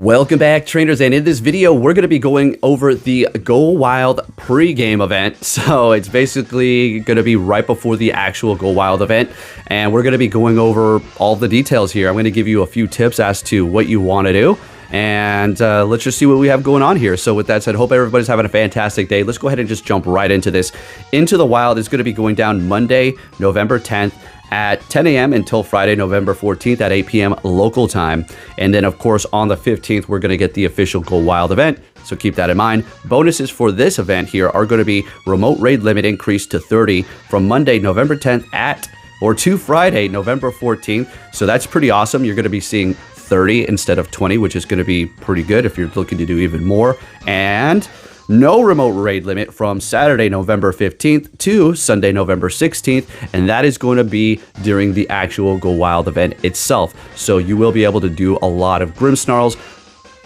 Welcome back, trainers, and in this video we're going to be going over the Go Wild pre-game event. So it's basically going to be right before the actual Go Wild event, and we're going to be going over all the details here. I'm going to give you a few tips as to what you want to do, and let's just see what we have going on here. So with that said, hope everybody's having a fantastic day. Let's go ahead and just jump right into this. Into the Wild is going to be going down Monday, November 10th. At 10 a.m. until Friday, November 14th at 8 p.m. local time. And then, of course, on the 15th, we're going to get the official Go Wild event. So keep that in mind. Bonuses for this event here are going to be remote raid limit increased to 30 from Monday, November 10th to Friday, November 14th. So that's pretty awesome. You're going to be seeing 30 instead of 20, which is going to be pretty good if you're looking to do even more. And no remote raid limit from Saturday, November 15th to Sunday, November 16th, and that is going to be during the actual Go Wild event itself. So you will be able to do a lot of Grimmsnarls,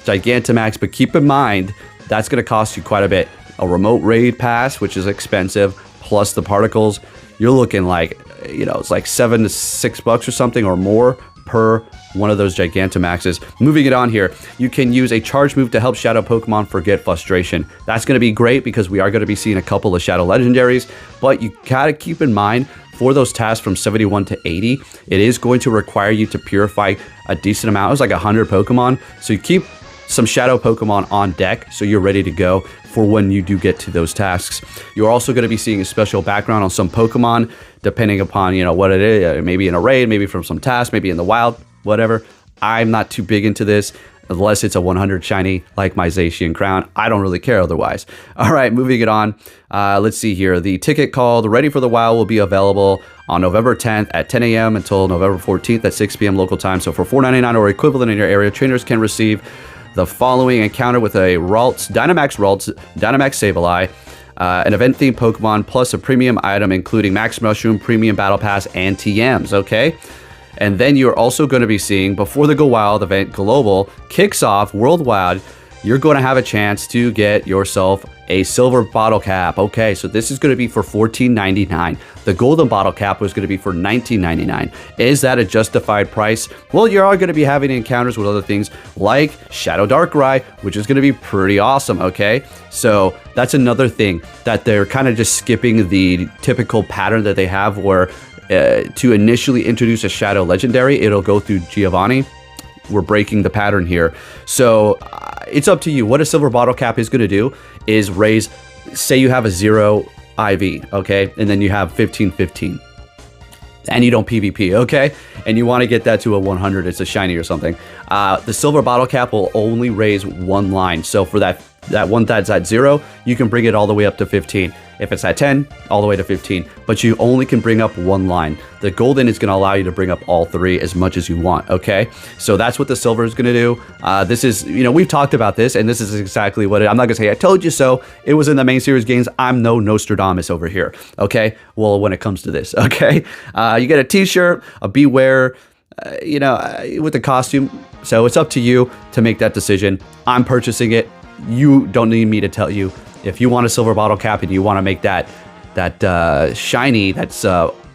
Gigantamax, but keep in mind, that's going to cost you quite a bit. A remote raid pass, which is expensive, plus the particles, you're looking like, it's like $7 to $6 or something or more per one of those Gigantamaxes. Moving it on here, you can use a charge move to help Shadow Pokemon forget frustration. That's going to be great because we are going to be seeing a couple of Shadow Legendaries, but you gotta keep in mind for those tasks from 71 to 80, it is going to require you to purify a decent amount. It was like 100 Pokemon, so you keep some Shadow Pokemon on deck so you're ready to go for when you do get to those tasks. You're also going to be seeing a special background on some Pokemon depending upon what it is, maybe in a raid, maybe from some task, maybe in the wild, whatever. I'm not too big into this unless it's a 100 shiny like my Zacian Crown. I don't really care otherwise. All right, moving it on. Let's see here. The ticket called Ready for the Wild will be available on November 10th at 10 a.m. until November 14th at 6 p.m. local time. So for $4.99 or equivalent in your area, trainers can receive the following encounter with a Dynamax Sableye, an event-themed Pokemon, plus a premium item including Max Mushroom, Premium Battle Pass, and TMs, okay? And then you're also going to be seeing, before the Go Wild event Global kicks off worldwide, you're going to have a chance to get yourself a silver bottle cap. Okay, so this is going to be for $14.99. The golden bottle cap was going to be for $19.99. Is that a justified price? Well, you are going to be having encounters with other things like Shadow Darkrai, which is going to be pretty awesome, okay? So that's another thing that they're kind of just skipping the typical pattern that they have where to initially introduce a Shadow Legendary, it'll go through Giovanni. We're breaking the pattern here. So it's up to you. What a silver bottle cap is going to do is raise, say you have a 0 IV, okay? And then you have 15-15. And you don't PvP, okay? And you want to get that to a 100, it's a shiny or something. The silver bottle cap will only raise one line. So for that one that's at 0, you can bring it all the way up to 15. If it's at 10, all the way to 15. But you only can bring up one line. The golden is going to allow you to bring up all three as much as you want, okay? So that's what the silver is going to do. This is, we've talked about this, and this is exactly what I'm not going to say, I told you so. It was in the main series games. I'm no Nostradamus over here, okay? Well, when it comes to this, okay? You get a t-shirt, a Beware, with the costume. So it's up to you to make that decision. I'm purchasing it. You don't need me to tell you. If you want a silver bottle cap and you want to make that shiny that's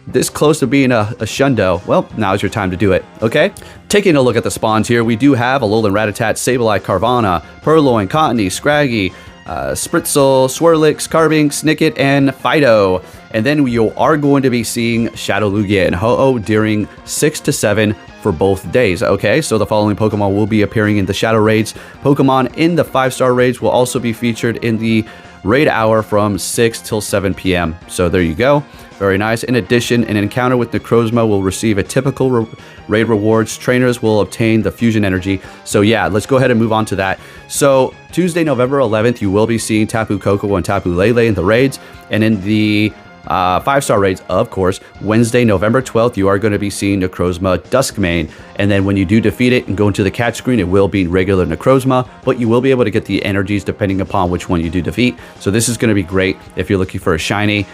this close to being a Shundo, well, now's your time to do it, okay? Taking a look at the spawns here, we do have Alolan Rattata, Sableye, Carvana, Purloin, Cottony, Scraggy, Spritzel, Swirlix, Carbink, Snicket, and Fido. And then you are going to be seeing Shadow Lugia and Ho-Oh during 6 to 7 for both days, okay? So the following Pokemon will be appearing in the Shadow Raids. Pokemon in the 5-star raids will also be featured in the raid hour from 6 till 7 p.m. So there you go. Very nice. In addition, an encounter with NECROZMA will receive a typical raid rewards. Trainers will obtain the fusion energy. So yeah, let's go ahead and move on to that. So Tuesday, November 11th, you will be seeing Tapu Koko and Tapu Lele in the raids. And in the 5-star raids, of course, Wednesday, November 12th, you are going to be seeing NECROZMA Dusk main. And then when you do defeat it and go into the catch screen, it will be regular NECROZMA, but you will be able to get the energies depending upon which one you do defeat. So this is going to be great if you're looking for a shiny,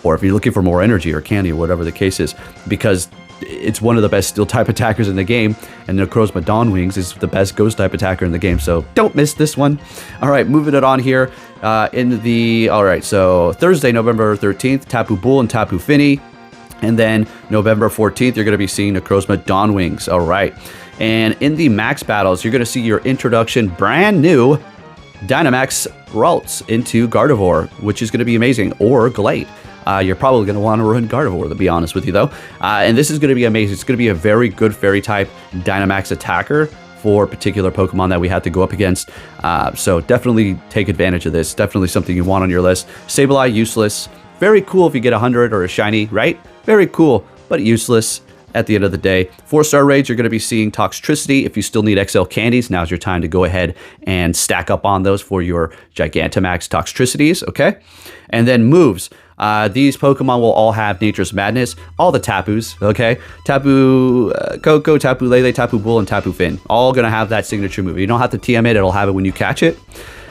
or if you're looking for more energy or candy or whatever the case is, because it's one of the best steel type attackers in the game, and NECROZMA Dawnwings is the best ghost type attacker in the game, so don't miss this one. All right, moving it on here. So Thursday, November 13th, Tapu Bull and Tapu Fini. And then November 14th, you're going to be seeing NECROZMA Dawnwings. All right. And in the max battles, you're going to see your introduction, brand new Dynamax Ralts into Gardevoir, which is going to be amazing, or Glade. You're probably going to want to run Gardevoir, to be honest with you, though. And this is going to be amazing. It's going to be a very good Fairy-type Dynamax attacker for particular Pokemon that we have to go up against. So definitely take advantage of this. Definitely something you want on your list. Sableye, useless. Very cool if you get 100 or a shiny, right? Very cool, but useless at the end of the day. 4-star raids, you're going to be seeing Toxtricity. If you still need XL candies, now's your time to go ahead and stack up on those for your Gigantamax Toxtricities, okay? And then moves. These Pokemon will all have Nature's Madness, all the Tapus, okay? Tapu Koko, Tapu Lele, Tapu Bull, and Tapu Finn. All going to have that signature move. You don't have to TM it, it'll have it when you catch it.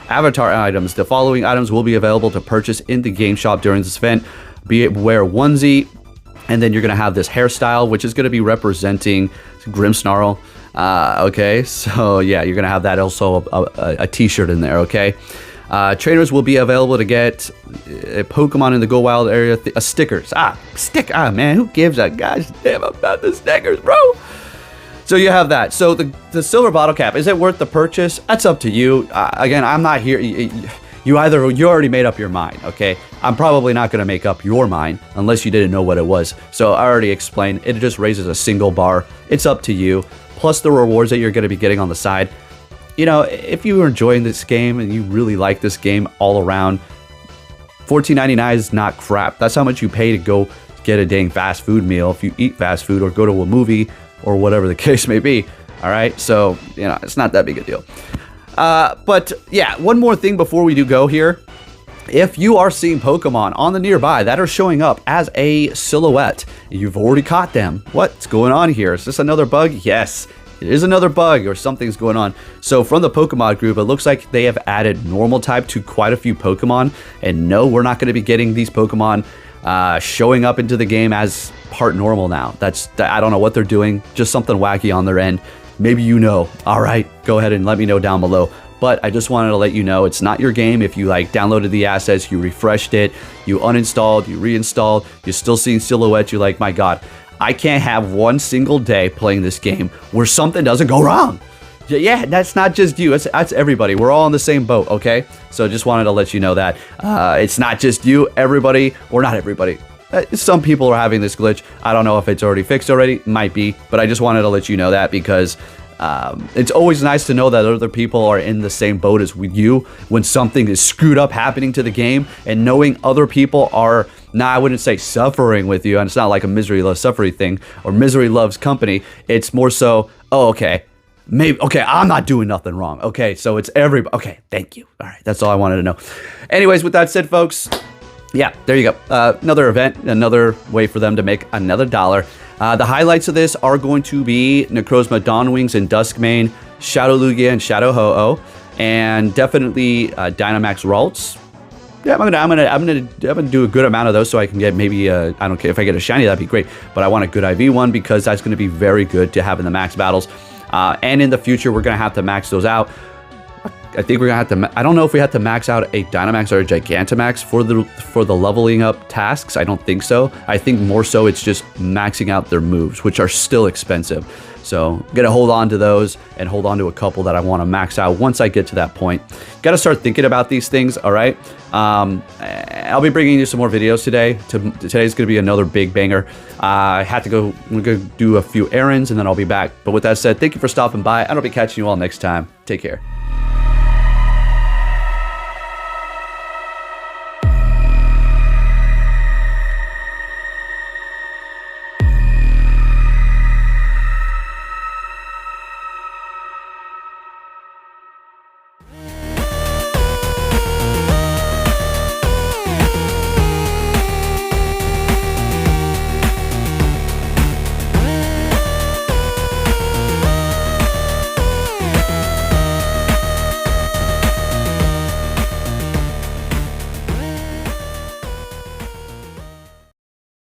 Avatar items. The following items will be available to purchase in the game shop during this event. Be it wear onesie, and then you're going to have this hairstyle, which is going to be representing Grimmsnarl. Okay, so yeah, you're going to have that also a t-shirt in there, okay? Trainers will be available to get a Pokemon in the Go Wild area. Stickers. Man, who gives a gosh damn about the stickers, bro? So you have that. So the silver bottle cap, is it worth the purchase? That's up to you. Again, I'm not here. You already made up your mind, okay? I'm probably not going to make up your mind unless you didn't know what it was. So I already explained. It just raises a single bar. It's up to you. Plus the rewards that you're going to be getting on the side. You know, if you are enjoying this game and you really like this game all around, $14.99 is not crap. That's how much you pay to go get a dang fast food meal if you eat fast food or go to a movie or whatever the case may be. All right, so, you know, it's not that big a deal. But yeah, one more thing before we do go here. If you are seeing Pokemon on the nearby that are showing up as a silhouette, you've already caught them. What's going on here? Is this another bug? Yes, it is another bug or something's going on. So from the Pokemon group, it looks like they have added normal type to quite a few Pokemon. And no, we're not going to be getting these Pokemon showing up into the game as part normal now. I don't know what they're doing. Just something wacky on their end. Maybe you know. All right, go ahead and let me know down below. But I just wanted to let you know it's not your game. If you like downloaded the assets, you refreshed it, you uninstalled, you reinstalled, you're still seeing silhouettes, you're like, my God, I can't have one single day playing this game where something doesn't go wrong. Yeah, that's not just you. That's everybody. We're all in the same boat, okay? So just wanted to let you know that. It's not just you, everybody, or not everybody. Some people are having this glitch. I don't know if it's already fixed already. Might be. But I just wanted to let you know that because it's always nice to know that other people are in the same boat as with you when something is screwed up happening to the game, and knowing other people are, I wouldn't say suffering with you, and it's not like a misery loves suffering thing or misery loves company. It's more so, oh, okay, maybe, okay, I'm not doing nothing wrong. Okay, so it's everybody. Okay, thank you. All right, that's all I wanted to know. Anyways, with that said, folks, yeah, there you go. Another event, another way for them to make another dollar. The highlights of this are going to be Necrozma Dawnwings and Duskmane, Shadow Lugia and Shadow Ho-Oh, and definitely Dynamax Ralts. Yeah, I'm gonna do a good amount of those so I can get maybe I don't care if I get a shiny, that'd be great. But I want a good IV one because that's going to be very good to have in the max battles. And in the future, we're gonna have to max those out. I think we're gonna have to. I don't know if we have to max out a Dynamax or a Gigantamax for the leveling up tasks. I don't think so. I think more so it's just maxing out their moves, which are still expensive. So I'm gonna hold on to those and hold on to a couple that I want to max out once I get to that point. Got to start thinking about these things. All right. I'll be bringing you some more videos today. Today's gonna be another big banger. I had to go. I'm gonna do a few errands and then I'll be back. But with that said, thank you for stopping by. And I'll be catching you all next time. Take care.